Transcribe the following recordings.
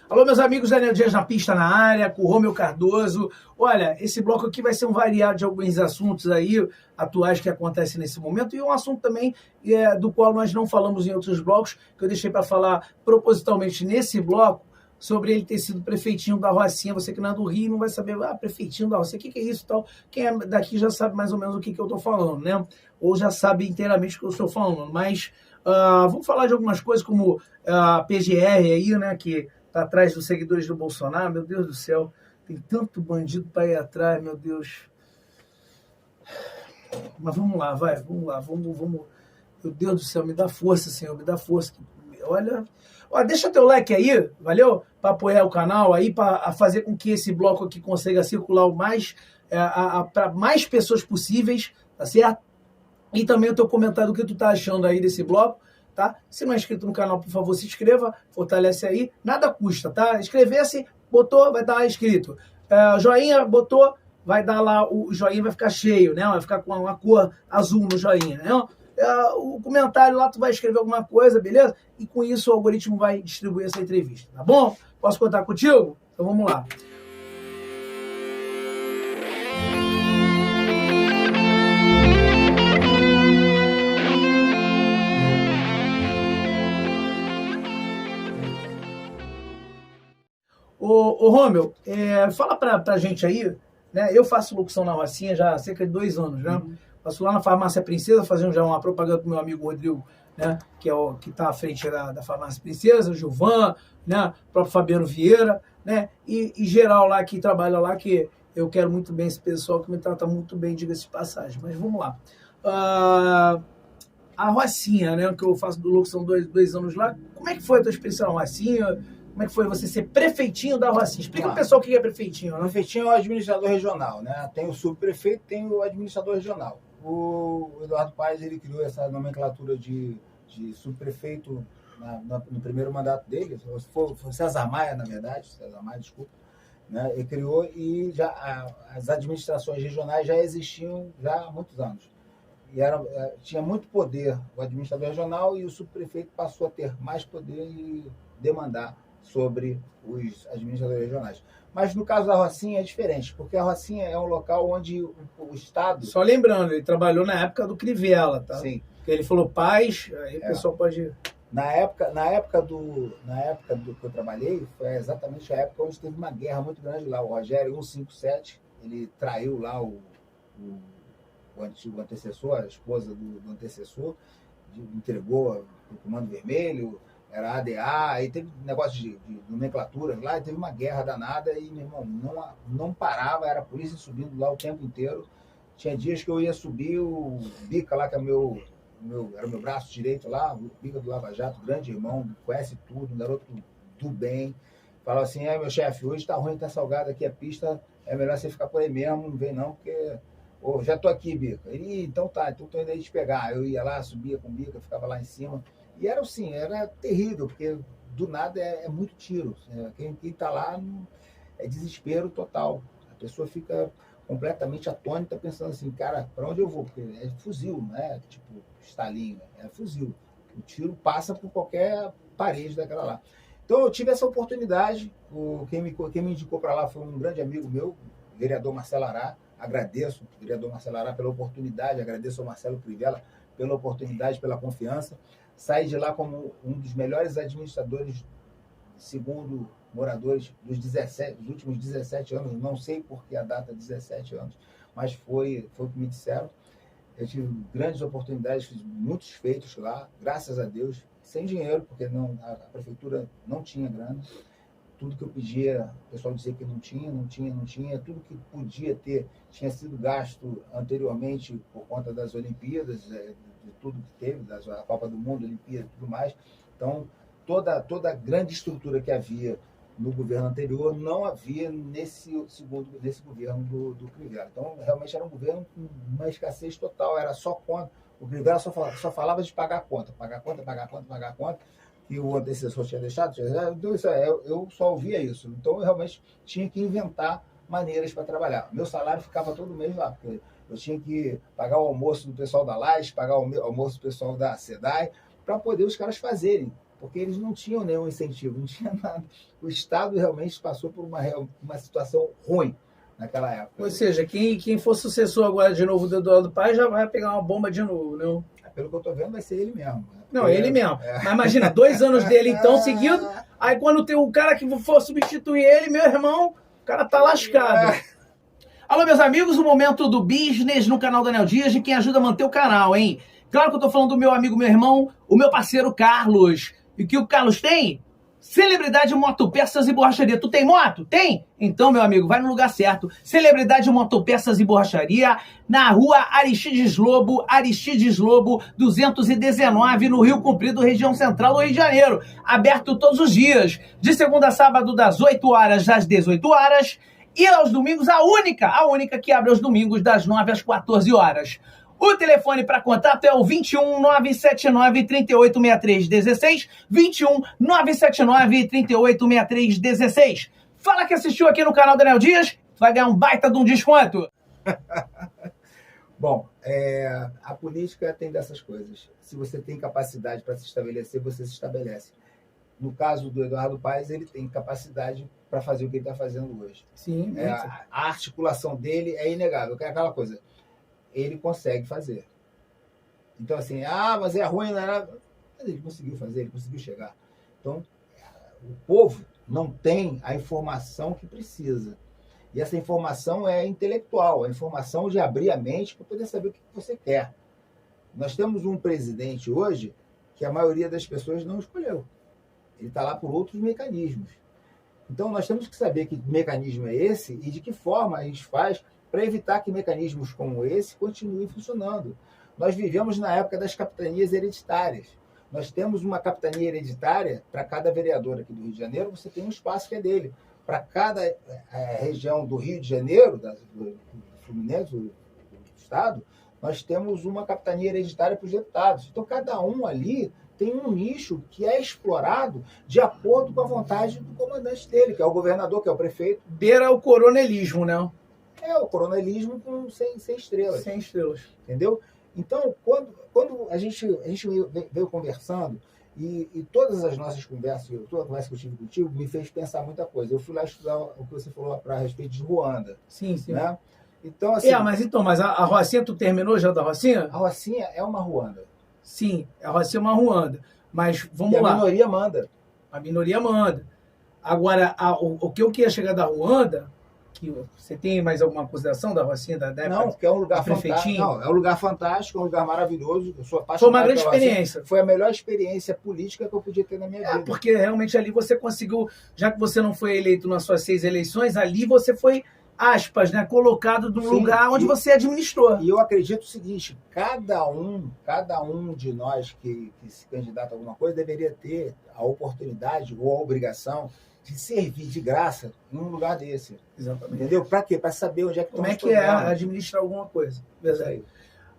Alô, meus amigos, Daniel Dias na pista na área, com o Romeu Cardoso. Olha, esse bloco aqui vai ser um variado de alguns assuntos aí atuais que acontecem nesse momento e um assunto também do qual nós não falamos em outros blocos, que eu deixei para falar propositalmente nesse bloco, sobre ele ter sido prefeitinho da Rocinha. Você que não é do Rio não vai saber, prefeitinho da Rocinha, o que é isso e tal. Quem é daqui já sabe mais ou menos o que eu estou falando, né? Ou já sabe inteiramente o que eu estou falando. Mas vamos falar de algumas coisas como a PGR aí, né, que está atrás dos seguidores do Bolsonaro. Meu Deus do céu, tem tanto bandido para ir atrás, meu Deus. Mas vamos lá, vamos. Meu Deus do céu, me dá força, Senhor, me dá força. Olha, deixa teu like aí, valeu? Para apoiar o canal aí, para fazer com que esse bloco aqui consiga circular o mais para mais pessoas possíveis, tá certo? E também o teu comentário do que tu tá achando aí desse bloco, tá? Se não é inscrito no canal, por favor, se inscreva, fortalece aí, nada custa, tá? Inscrever-se, botou, vai dar lá inscrito. Joinha, botou, vai dar lá, o joinha vai ficar cheio, né? Vai ficar com uma cor azul no joinha, né? O comentário lá, tu vai escrever alguma coisa, beleza? E com isso o algoritmo vai distribuir essa entrevista, tá bom? Posso contar contigo? Então vamos lá. Ô Romeu, fala pra gente aí, né? Eu faço locução na Rocinha já há cerca de 2 anos, né? Passo lá na Farmácia Princesa, fazendo já uma propaganda pro meu amigo Rodrigo, né? Que é o que está à frente da Farmácia Princesa, o Gilvan, né? O próprio Fabiano Vieira, né? E geral lá que trabalha lá, que eu quero muito bem esse pessoal, que me trata muito bem, diga-se de passagem. Mas vamos lá. A Rocinha, né? Que eu faço do locução 2 anos lá. Como é que foi a tua experiência na Rocinha? Como é que foi você ser prefeitinho da Rocinha? Explica pro pessoal o que é prefeitinho, né? Prefeitinho é o administrador regional, né? Tem o subprefeito, tem o administrador regional. O Eduardo Paes, ele criou essa nomenclatura de subprefeito no primeiro mandato dele. Foi César Maia, na verdade, César Maia, desculpa. Né? Ele criou e as administrações regionais já existiam já há muitos anos. E tinha muito poder o administrador regional e o subprefeito passou a ter mais poder e demandar sobre os administradores regionais. Mas no caso da Rocinha é diferente, porque a Rocinha é um local onde o Estado... Só lembrando, ele trabalhou na época do Crivella, tá? Sim. Porque ele falou paz, aí o pessoal pode... Na época do que eu trabalhei, foi exatamente a época onde teve uma guerra muito grande lá. O Rogério 157, ele traiu lá o antecessor, a esposa do antecessor, entregou o Comando Vermelho, era ADA, aí teve negócio de nomenclatura lá, e teve uma guerra danada e, meu irmão, não parava, era a polícia subindo lá o tempo inteiro. Tinha dias que eu ia subir o Bica lá, que é era o meu braço direito lá, o Bica do Lava Jato, grande irmão, conhece tudo, um garoto do bem. Falava assim, meu chefe, hoje tá ruim, tá salgado aqui a pista, é melhor você ficar por aí mesmo, não vem não, porque... já tô aqui, Bica. Ele, então tá, então tô indo aí te pegar. Eu ia lá, subia com o Bica, ficava lá em cima. E era assim, era terrível, porque do nada é muito tiro. Quem tá lá é desespero total. A pessoa fica completamente atônita, pensando assim, cara, para onde eu vou? Porque é fuzil, não é tipo estalinho, é fuzil. O tiro passa por qualquer parede daquela lá. Então eu tive essa oportunidade. Quem me indicou para lá foi um grande amigo meu, o vereador Marcelo Ará. Agradeço ao vereador Marcelo Ará pela oportunidade, agradeço ao Marcelo Crivella pela oportunidade, pela confiança. Saí de lá como um dos melhores administradores, segundo moradores dos últimos 17 anos, não sei por que a data 17 anos, mas foi o que me disseram. Eu tive grandes oportunidades, fiz muitos feitos lá, graças a Deus, sem dinheiro, porque a prefeitura não tinha grana. Tudo que eu pedia, o pessoal dizia que não tinha. Tudo que podia ter tinha sido gasto anteriormente por conta das Olimpíadas, de tudo que teve, a Copa do Mundo, Olimpíada e tudo mais. Então, toda a grande estrutura que havia no governo anterior não havia nesse governo do Crivella. Então, realmente era um governo com uma escassez total, era só conta. O Crivella só falava de pagar conta. Que o antecessor tinha deixado, então eu só ouvia isso. Então eu realmente tinha que inventar maneiras para trabalhar. Meu salário ficava todo mês lá, porque eu tinha que pagar o almoço do pessoal da LAS, pagar o almoço do pessoal da SEDAI, para poder os caras fazerem. porque eles não tinham nenhum incentivo, não tinha nada. O Estado realmente passou por uma situação ruim naquela época. Ou seja, quem for sucessor agora de novo do Eduardo Paes já vai pegar uma bomba de novo, não? Pelo que eu estou vendo, vai ser ele mesmo. Não, ele mesmo. Mas imagina, 2 anos dele então seguido, aí quando tem o cara que for substituir ele, meu irmão, o cara tá lascado. Alô, meus amigos, o momento do business no canal Daniel Dias, de quem ajuda a manter o canal, hein? Claro que eu tô falando do meu amigo, meu irmão, o meu parceiro Carlos. E o que o Carlos tem? Celebridade Motopeças e Borracharia. Tu tem moto? Tem? Então, meu amigo, vai no lugar certo. Celebridade Motopeças e Borracharia, na rua Aristides Lobo, 219, no Rio Comprido, região central do Rio de Janeiro. Aberto todos os dias, de segunda a sábado, das 8 horas às 18 horas. E aos domingos, a única que abre aos domingos, das 9 às 14 horas. O telefone para contato é o 21 979 3863 16, 21 979 3863 16. Fala que assistiu aqui no canal Daniel Dias, vai ganhar um baita de um desconto. Bom, a política tem dessas coisas. Se você tem capacidade para se estabelecer, você se estabelece. No caso do Eduardo Paes, ele tem capacidade para fazer o que ele está fazendo hoje. Sim. A articulação dele é inegável. É aquela coisa, ele consegue fazer. Então, assim, mas é ruim, não era... Mas ele conseguiu fazer, ele conseguiu chegar. Então, o povo não tem a informação que precisa. E essa informação é intelectual, a informação de abrir a mente para poder saber o que você quer. Nós temos um presidente hoje que a maioria das pessoas não escolheu. Ele está lá por outros mecanismos. Então, nós temos que saber que mecanismo é esse e de que forma a gente faz para evitar que mecanismos como esse continuem funcionando. Nós vivemos na época das capitanias hereditárias. Nós temos uma capitania hereditária para cada vereador aqui do Rio de Janeiro, você tem um espaço que é dele. Para cada região do Rio de Janeiro, do Fluminense, do Estado, nós temos uma capitania hereditária para os deputados. Então, cada um ali tem um nicho que é explorado de acordo com a vontade do comandante dele, que é o governador, que é o prefeito. Beira o coronelismo, né? É o coronelismo sem estrelas. Sem estrelas. Entendeu? Então, quando a gente veio conversando, e todas as nossas conversas, toda a conversa que eu tive contigo, me fez pensar muita coisa. Eu fui lá estudar o que você falou a respeito de Ruanda. Sim, sim. Né? Então, assim, mas a Rocinha, tu terminou já da Rocinha? A Rocinha é uma Ruanda. Sim, a Rocinha é uma Ruanda. Mas vamos lá. A minoria manda. A minoria manda. Agora, o que eu queria chegar da Ruanda, que você tem mais alguma consideração da Rocinha, da época? Não, porque é um lugar fantástico. Não, é um lugar fantástico, é um lugar maravilhoso. Eu sou apaixonado. Foi uma grande experiência. Foi a melhor experiência política que eu podia ter na minha vida. Porque realmente ali você conseguiu, já que você não foi eleito nas suas 6 eleições, ali você foi, aspas, né, colocado num lugar onde você administrou. E eu acredito o seguinte, cada um de nós que se candidata a alguma coisa deveria ter a oportunidade ou a obrigação de servir de graça em um lugar desse. Exatamente. Entendeu? Para quê? Para saber onde é que como é que é administrar alguma coisa. Verdade.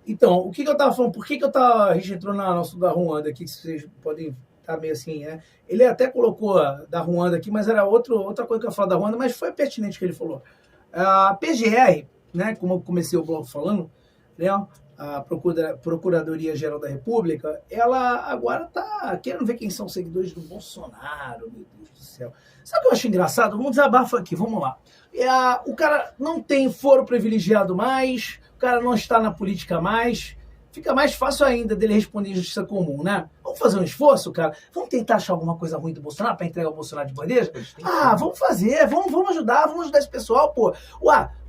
Então, o que eu estava falando, por que eu estava, a gente entrou na nossa da Ruanda aqui, que vocês podem estar meio assim, né? Ele até colocou da Ruanda aqui, mas era outra coisa que eu ia falar da Ruanda, mas foi pertinente que ele falou. A PGR, né, como eu comecei o bloco falando, né, a Procuradoria-Geral da República, ela agora está querendo ver quem são os seguidores do Bolsonaro, meu Deus do céu. Sabe o que eu acho engraçado? Vamos desabafar aqui, vamos lá. O cara não tem foro privilegiado mais, o cara não está na política mais, fica mais fácil ainda dele responder em justiça comum, né? Vamos fazer um esforço, cara? Vamos tentar achar alguma coisa ruim do Bolsonaro para entregar o Bolsonaro de bandeja? Vamos fazer, vamos ajudar esse pessoal, pô.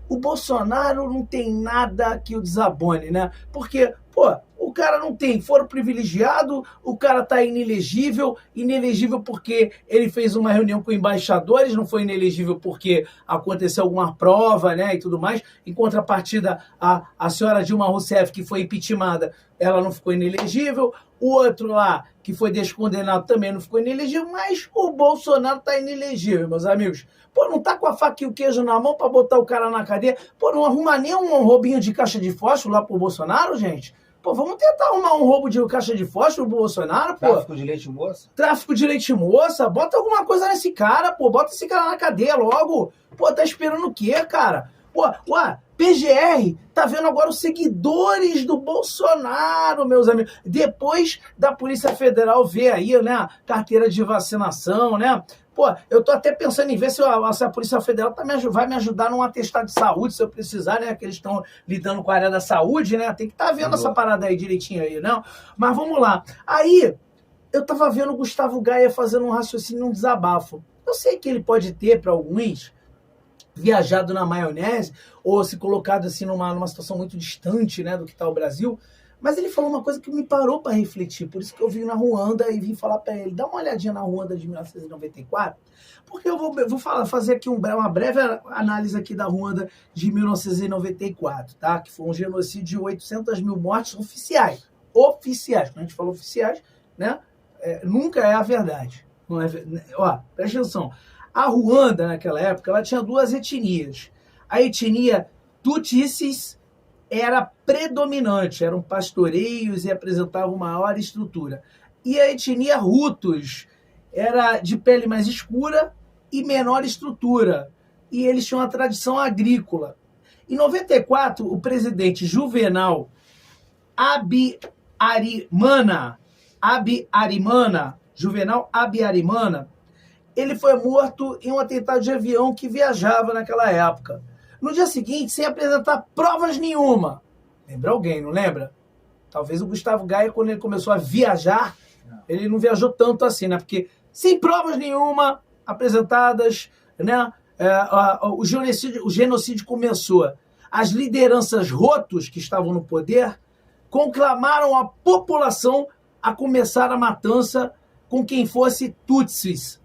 O Bolsonaro não tem nada que o desabone, né? Porque, pô, o cara não tem foro privilegiado, o cara tá inelegível porque ele fez uma reunião com embaixadores, não foi inelegível porque aconteceu alguma prova, né, e tudo mais. Em contrapartida, a senhora Dilma Rousseff, que foi impeachmentada, ela não ficou inelegível. O outro lá, que foi descondenado, também não ficou inelegível, mas o Bolsonaro tá inelegível, meus amigos. Pô, não tá com a faca e o queijo na mão pra botar o cara na cadeia? Pô, não arruma nem um roubinho de caixa de fósforo lá pro Bolsonaro, gente? Pô, vamos tentar arrumar um roubo de caixa de fósforo pro Bolsonaro, pô. Tráfico de leite moça? Tráfico de leite moça? Bota alguma coisa nesse cara, pô. Bota esse cara na cadeia logo. Pô, tá esperando o quê, cara? PGR tá vendo agora os seguidores do Bolsonaro, meus amigos. Depois da Polícia Federal ver aí, né, carteira de vacinação, né? Pô, eu tô até pensando em ver se a Polícia Federal vai me ajudar num atestado de saúde, se eu precisar, né? Que eles estão lidando com a área da saúde, né? Tem que estar vendo essa parada aí direitinho aí, não? Mas vamos lá. Aí, eu tava vendo o Gustavo Gaia fazendo um raciocínio, um desabafo. Eu sei que ele pode ter, para alguns, viajado na maionese, ou se colocado assim numa situação muito distante, né, do que está o Brasil, mas ele falou uma coisa que me parou para refletir, por isso que eu vim na Ruanda e vim falar para ele, dá uma olhadinha na Ruanda de 1994, porque eu vou fazer aqui uma breve análise aqui da Ruanda de 1994, tá? Que foi um genocídio de 800 mil mortes oficiais. Oficiais, quando a gente fala oficiais, né, nunca é a verdade. Não é, ó, presta atenção. A Ruanda, naquela época, ela tinha duas etnias. A etnia Tutsies era predominante, eram pastoreios e apresentavam maior estrutura. E a etnia Hutus era de pele mais escura e menor estrutura. E eles tinham uma tradição agrícola. Em 94, o presidente Juvenal Juvenal Abiyarimana, ele foi morto em um atentado de avião que viajava naquela época. No dia seguinte, sem apresentar provas nenhuma. Lembra alguém, não lembra? Talvez o Gustavo Gaia, quando ele começou a viajar, ele não viajou tanto assim, né? Porque sem provas nenhuma apresentadas, né? O genocídio começou. As lideranças Hutus que estavam no poder conclamaram a população a começar a matança com quem fosse Tutsis.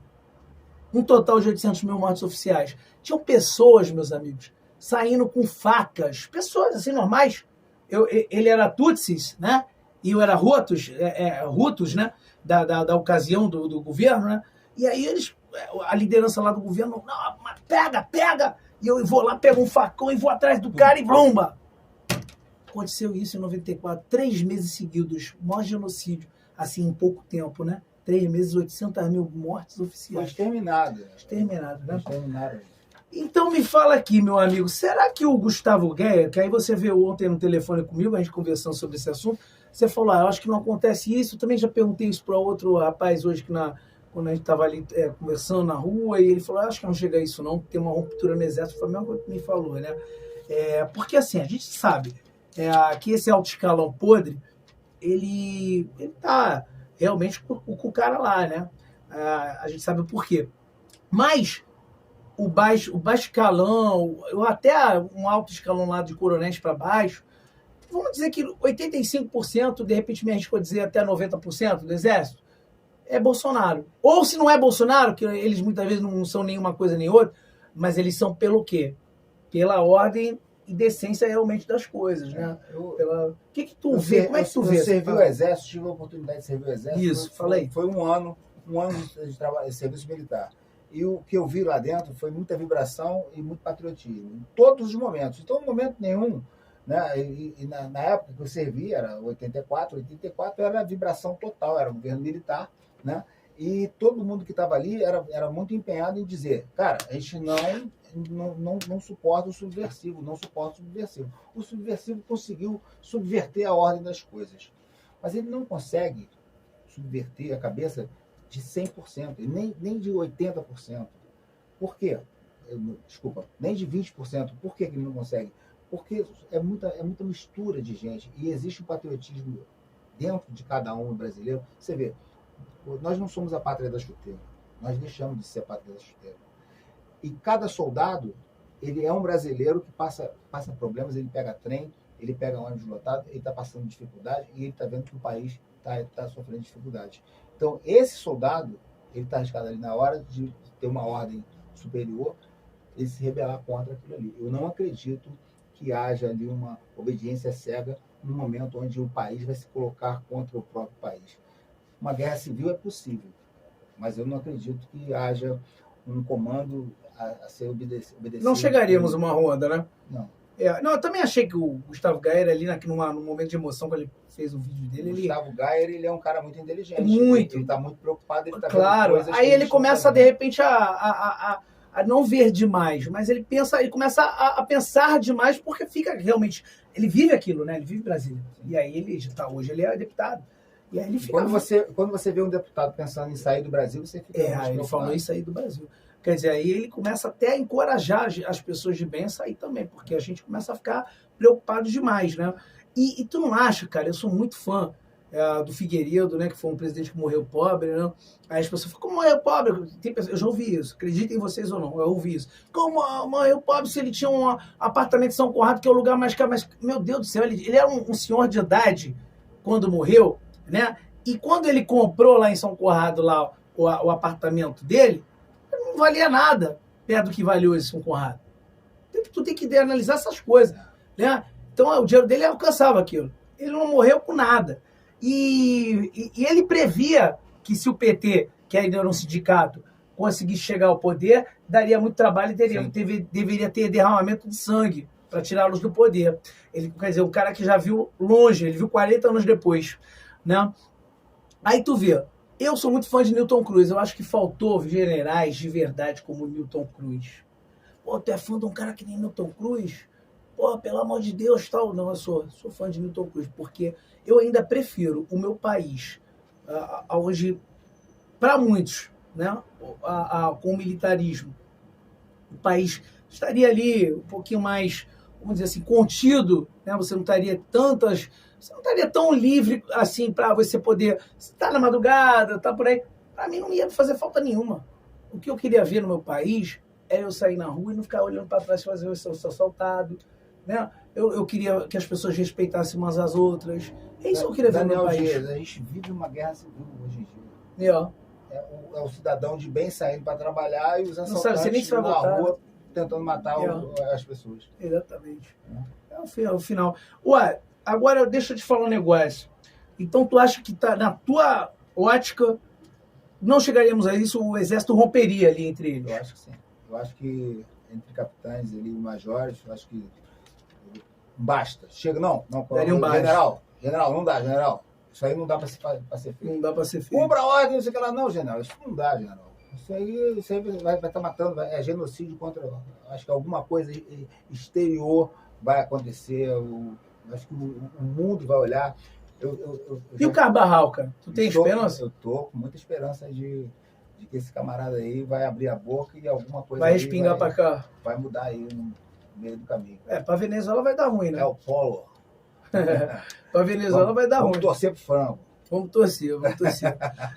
Um total de 800 mil mortes oficiais. Tinham pessoas, meus amigos, saindo com facas. Pessoas, assim, normais. Ele era Tutsis, né? E eu era Hutus, né? Da ocasião do governo, né? E aí a liderança lá do governo, não, pega! E eu vou lá, pego um facão e vou atrás do cara e bromba. Aconteceu isso em 94, 3 meses seguidos, maior genocídio, assim, em pouco tempo, né? 3 meses, 800 mil mortes oficiais. Exterminado, né? Exterminado. Então me fala aqui, meu amigo, será que o Gustavo Gaia, que aí você veio ontem no telefone comigo, a gente conversando sobre esse assunto, você falou, eu acho que não acontece isso, eu também já perguntei isso para outro rapaz hoje, quando a gente estava ali conversando na rua, e ele falou, acho que não chega a isso não, tem uma ruptura no exército, foi a mesma coisa que me falou, né? Porque assim, a gente sabe que esse alto escalão podre, ele tá realmente com o cara lá, né? A gente sabe o porquê. Mas o baixo escalão, ou até um alto escalão lá de coronéis para baixo, vamos dizer que 85%, de repente me arrisco a dizer até 90% do exército, é Bolsonaro. Ou se não é Bolsonaro, que eles muitas vezes não são nenhuma coisa nem outra, mas eles são pelo quê? Pela ordem e decência realmente das coisas, né? O que tu vê? Como é que tu vê? Eu servi o exército, tive a oportunidade de servir o exército. Isso, falei. Foi um ano de trabalho, de serviço militar. E o que eu vi lá dentro foi muita vibração e muito patriotismo, em todos os momentos. Então, em momento nenhum, né? Na época que eu servi, era 84 era vibração total, era o governo militar, né? E todo mundo que estava ali era muito empenhado em dizer, cara, a gente não suporta o subversivo, não suporta o subversivo. O subversivo conseguiu subverter a ordem das coisas, mas ele não consegue subverter a cabeça de 100%, nem de 80%. Por quê? Desculpa, nem de 20%. Por que ele não consegue? Porque é muita mistura de gente e existe um patriotismo dentro de cada um brasileiro. Você vê, nós não somos a pátria da chuteira, nós deixamos de ser a pátria da chuteira. E cada soldado, ele é um brasileiro que passa problemas, ele pega trem, ele pega ônibus lotado, ele está passando dificuldade e ele está vendo que o país está sofrendo dificuldade. Então, esse soldado, ele está arriscado ali na hora de ter uma ordem superior e se rebelar contra aquilo ali. Eu não acredito que haja ali uma obediência cega no momento onde o país vai se colocar contra o próprio país. Uma guerra civil é possível, mas eu não acredito que haja um comando a ser obedecido. Não chegaríamos a uma Ruanda, né? Não. Não, eu também achei que o Gustavo Gaia ali, num momento de emoção, quando ele fez o vídeo dele... O Gustavo Gaia, ele é um cara muito inteligente. Muito. Ele está muito preocupado. Ele tá claro. vendo coisas aí que ele começa, de repente, a não ver demais, mas ele começa a pensar demais porque fica realmente, ele vive aquilo, né? Ele vive Brasília. E aí hoje ele é deputado. E aí ele fica... Quando você vê um deputado pensando em sair do Brasil, você fica... ele falou em sair do Brasil. Quer dizer, aí ele começa até a encorajar as pessoas de bem a sair também, porque a gente começa a ficar preocupado demais, né? E tu não acha, cara, eu sou muito fã do Figueiredo, né, que foi um presidente que morreu pobre, né? Aí as pessoas falam, como morreu pobre? Eu já ouvi isso, acreditem vocês ou não, eu ouvi isso. Como morreu pobre se ele tinha um apartamento em São Conrado, que é o lugar mais caro? Mas, meu Deus do céu, ele era um senhor de idade quando morreu, né? E quando ele comprou lá em São Conrado lá, o apartamento dele, não valia nada perto do que valeu esse São Conrado. Tu tem que analisar essas coisas, né? Então o dinheiro dele alcançava aquilo. Ele não morreu com nada. E ele previa que se o PT, que ainda era um sindicato, conseguisse chegar ao poder, daria muito trabalho e deveria ter derramamento de sangue para tirá-los do poder. Ele, quer dizer, um cara que já viu longe, ele viu 40 anos depois, né? Aí tu vê, eu sou muito fã de Newton Cruz, eu acho que faltou generais de verdade como Newton Cruz. Pô, tu é fã de um cara que nem Newton Cruz? Pô, pelo amor de Deus, tal. Não, eu sou fã de Newton Cruz, porque eu ainda prefiro o meu país, onde, para muitos, né, com o militarismo, o país estaria ali um pouquinho mais, vamos dizer assim, contido, né? Você não estaria tão livre assim para você poder estar na madrugada, tá por aí. Para mim não ia fazer falta nenhuma. O que eu queria ver no meu país é eu sair na rua e não ficar olhando para trás e fazer eu ser assaltado, né? Eu queria que as pessoas respeitassem umas às outras. É isso que eu queria ver no meu país. Dias, a gente vive uma guerra civil hoje em dia. É o cidadão de bem saindo para trabalhar e os assaltantes na rua tentando matar as pessoas. Exatamente. É o final. Ué, agora deixa eu te falar um negócio. Então tu acha que tá, na tua ótica, não chegaríamos a isso, o exército romperia ali entre eles? Eu acho que sim. Eu acho que entre capitães e majores, eu acho que basta. Chega, não. General, não dá, general. Isso aí não dá para ser feito. Não dá para ser feito. Cumpra a ordem, não sei o que lá. Não, general, isso não dá, general. Isso aí vai estar matando, é genocídio contra... Acho que alguma coisa exterior vai acontecer. Acho que o mundo vai olhar. E o Carbarral, cara? Tu tem esperança? Eu tô com muita esperança de que esse camarada aí vai abrir a boca e alguma coisa vai respingar para cá. Vai mudar aí no meio do caminho. Para Venezuela vai dar ruim, né? É o polo. Para Venezuela vai dar ruim. Vamos torcer pro frango. Vamos torcer.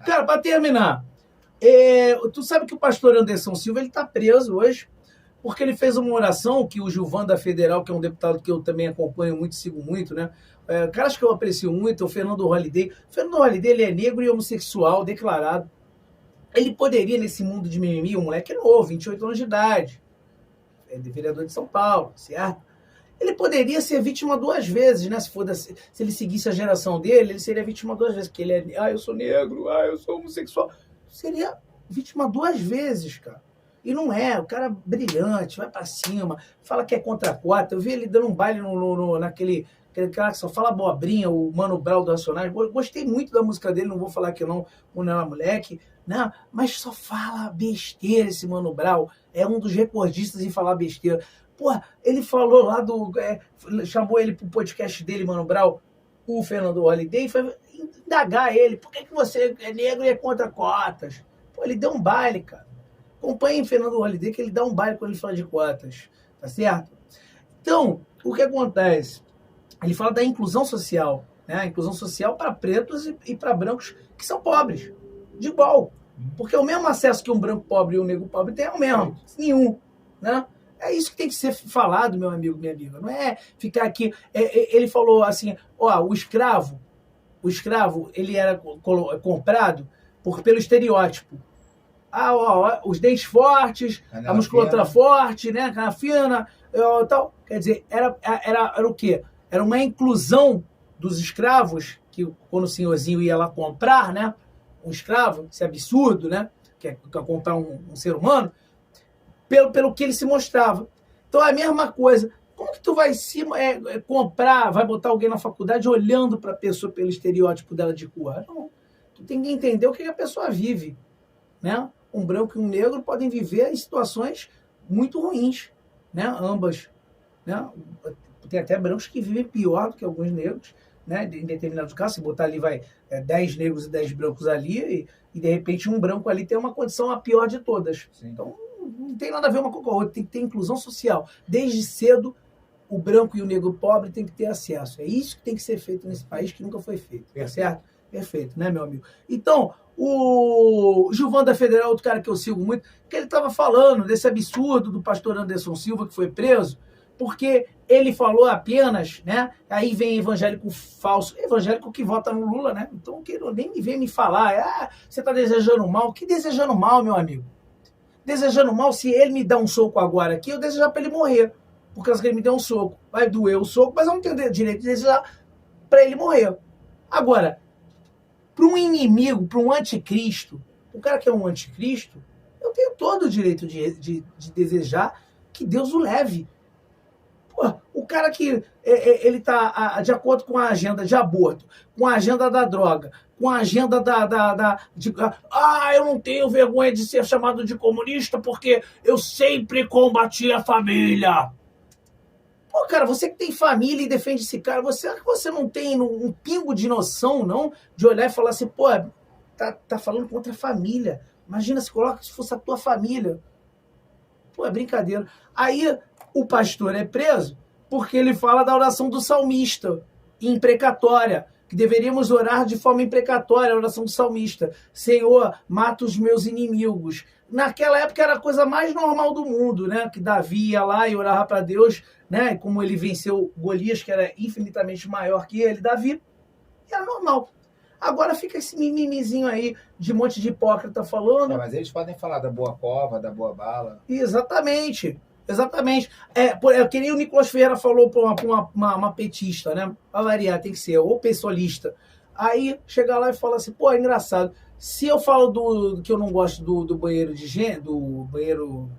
Cara, para terminar, tu sabe que o pastor Anderson Silva ele tá preso hoje porque ele fez uma oração que o Gilvan da Federal, que é um deputado que eu também acompanho muito, sigo muito, né? Caras que eu aprecio muito, o Fernando Holliday. O Fernando Holliday, ele é negro e homossexual, declarado. Ele poderia, nesse mundo de mimimi, um moleque novo, 28 anos de idade, é vereador de São Paulo, certo? Ele poderia ser vítima 2 vezes, né? Se ele seguisse a geração dele, ele seria vítima 2 vezes, porque ele é, eu sou negro, eu sou homossexual. Seria vítima 2 vezes, cara. E não é, o cara brilhante, vai pra cima, fala que é contra a cota. Eu vi ele dando um baile naquele cara que só fala abobrinha, o Mano Brown do Racionais. Gostei muito da música dele, não vou falar que não, quando era moleque, né? Mas só fala besteira esse Mano Brown. É um dos recordistas em falar besteira. Porra, ele falou lá chamou ele pro podcast dele, Mano Brown, o Fernando Holliday, e foi indagar ele, por que você é negro e é contra cotas? Pô, ele deu um baile, cara. Acompanhem o Fernando Holliday, que ele dá um baile quando ele fala de cotas, tá certo? Então, o que acontece? Ele fala da inclusão social, né? A inclusão social para pretos e para brancos que são pobres, de igual. Porque o mesmo acesso que um branco pobre e um negro pobre tem é o mesmo, nenhum, né? É isso que tem que ser falado, meu amigo, minha amiga. Não é ficar aqui... ele falou assim, o escravo, ele era comprado pelo estereótipo. Os dentes fortes, a musculatura forte, né? Canela fina, tal. Quer dizer, era o quê? Era uma inclusão dos escravos, que quando o senhorzinho ia lá comprar, né? Um escravo, esse absurdo, né? Que é comprar um ser humano, pelo que ele se mostrava. Então é a mesma coisa. Como que tu vai comprar, vai botar alguém na faculdade olhando para a pessoa pelo estereótipo dela de cor? Não. Tu tem que entender o que a pessoa vive, né? um branco e um negro podem viver em situações muito ruins, né? Ambas, né? Tem até brancos que vivem pior do que alguns negros, né? Em determinados casos, se botar ali 10 negros e 10 brancos ali, e de repente um branco ali tem uma condição a pior de todas. Sim. Então, não tem nada a ver uma com a outra, tem que ter inclusão social. Desde cedo, o branco e o negro pobre tem que ter acesso. É isso que tem que ser feito nesse país, que nunca foi feito, tá certo? Perfeito, né, meu amigo? Então, o Gilvan da Federal, outro cara que eu sigo muito, que ele estava falando desse absurdo do pastor Anderson Silva, que foi preso, porque ele falou apenas, né? Aí vem evangélico falso, evangélico que vota no Lula, né? Então, que nem vem me falar, você está desejando mal. Que desejando mal, meu amigo? Desejando mal, se ele me dá um soco agora aqui, eu desejar para ele morrer. Por causa que ele me deu um soco. Vai doer o soco, mas eu não tenho direito de desejar para ele morrer. Agora, para um inimigo, para um anticristo, o cara que é um anticristo, eu tenho todo o direito de desejar que Deus o leve. Pô, o cara que ele está de acordo com a agenda de aborto, com a agenda da droga, com a agenda eu não tenho vergonha de ser chamado de comunista porque eu sempre combati a família. Pô, cara, você que tem família e defende esse cara, você não tem um pingo de noção, não? De olhar e falar assim, pô, tá falando contra a família. Imagina se coloca se fosse a tua família. Pô, é brincadeira. Aí o pastor é preso porque ele fala da oração do salmista, imprecatória, que deveríamos orar de forma imprecatória, a oração do salmista. Senhor, mata os meus inimigos. Naquela época era a coisa mais normal do mundo, né? Que Davi ia lá e orava para Deus, né? Como ele venceu Golias, que era infinitamente maior que ele, Davi, era normal. Agora fica esse mimimizinho aí de um monte de hipócrita falando. Mas eles podem falar da boa cova, da boa bala. Exatamente. Exatamente. Que nem o Nicolas Ferreira falou para uma petista, né? Pra variar, tem que ser, ou pessoalista. Aí chega lá e fala assim, pô, é engraçado. Se eu falo que eu não gosto do banheiro de gênero, o banheiro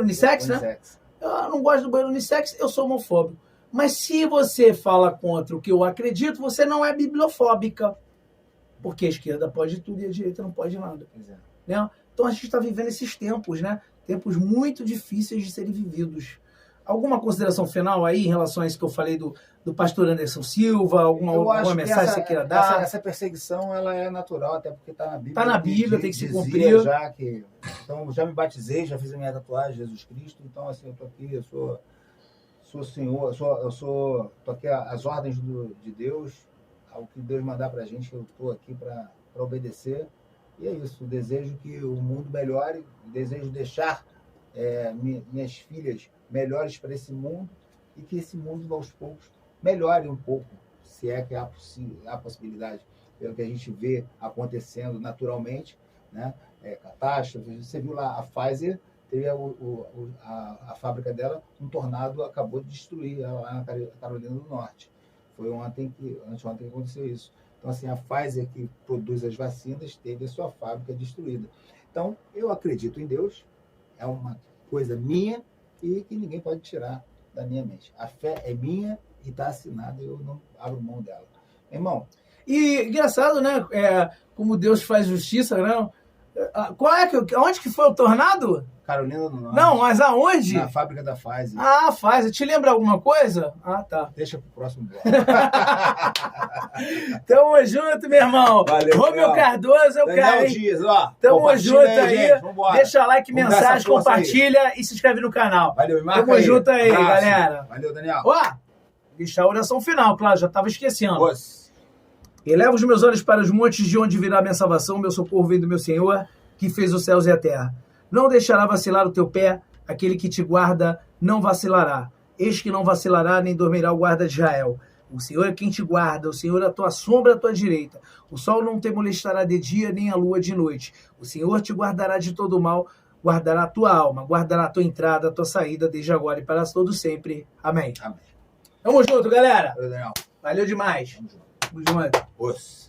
unissex, né? Eu não gosto do banheiro unissex, eu sou homofóbico. Mas se você fala contra o que eu acredito, você não é bibliofóbica. Porque a esquerda pode tudo e a direita não pode nada. Né? Então a gente está vivendo esses tempos, né? Tempos muito difíceis de serem vividos. Alguma consideração final aí em relação a isso que eu falei do pastor Anderson Silva? Alguma mensagem que você queira dar? Essa perseguição ela é natural, até porque está na Bíblia. Está na Bíblia, tem que se cumprir. Então, já me batizei, já fiz a minha tatuagem, Jesus Cristo. Então, assim, eu estou aqui, eu sou Senhor, estou aqui às ordens de Deus, ao que Deus mandar para a gente, eu estou aqui para obedecer. E é isso, desejo que o mundo melhore, desejo deixar minhas filhas melhores para esse mundo e que esse mundo, aos poucos, melhore um pouco, se é que há possibilidade, pelo que a gente vê acontecendo naturalmente, né? Catástrofe. Você viu lá a Pfizer, teve a fábrica dela, um tornado acabou de destruir lá na Carolina do Norte. Foi anteontem que aconteceu isso. Então, assim, a Pfizer, que produz as vacinas, teve a sua fábrica destruída. Então, eu acredito em Deus, é uma coisa minha e que ninguém pode tirar da minha mente. A fé é minha e está assinada, eu não abro mão dela. Irmão. E engraçado, né? Como Deus faz justiça, né? Onde que foi o tornado? Carolina do Norte. Não, mas aonde? Na fábrica da Pfizer. Ah, Pfizer. Te lembra alguma coisa? Ah, tá. Deixa pro próximo bloco. Tamo junto, meu irmão. Valeu, Romeu Cardoso é o cara, hein? Dias, ó. Tamo junto aí. Vambora. Deixa like, mensagem, compartilha e se inscreve no canal. Valeu, marca Tamo junto aí, galera. Valeu, Daniel. Ó, deixar a oração final, claro, já tava esquecendo. Nossa. Eleva os meus olhos para os montes, de onde virá a minha salvação, meu socorro vem do meu Senhor, que fez os céus e a terra. Não deixará vacilar o teu pé, aquele que te guarda não vacilará. Eis que não vacilará, nem dormirá o guarda de Israel. O Senhor é quem te guarda, o Senhor é a tua sombra à tua direita. O sol não te molestará de dia, nem a lua de noite. O Senhor te guardará de todo mal, guardará a tua alma, guardará a tua entrada, a tua saída, desde agora e para todo sempre. Amém. Amém. Tamo junto, galera. Valeu, Daniel. Valeu demais. Tamo junto. Tamo junto. Os.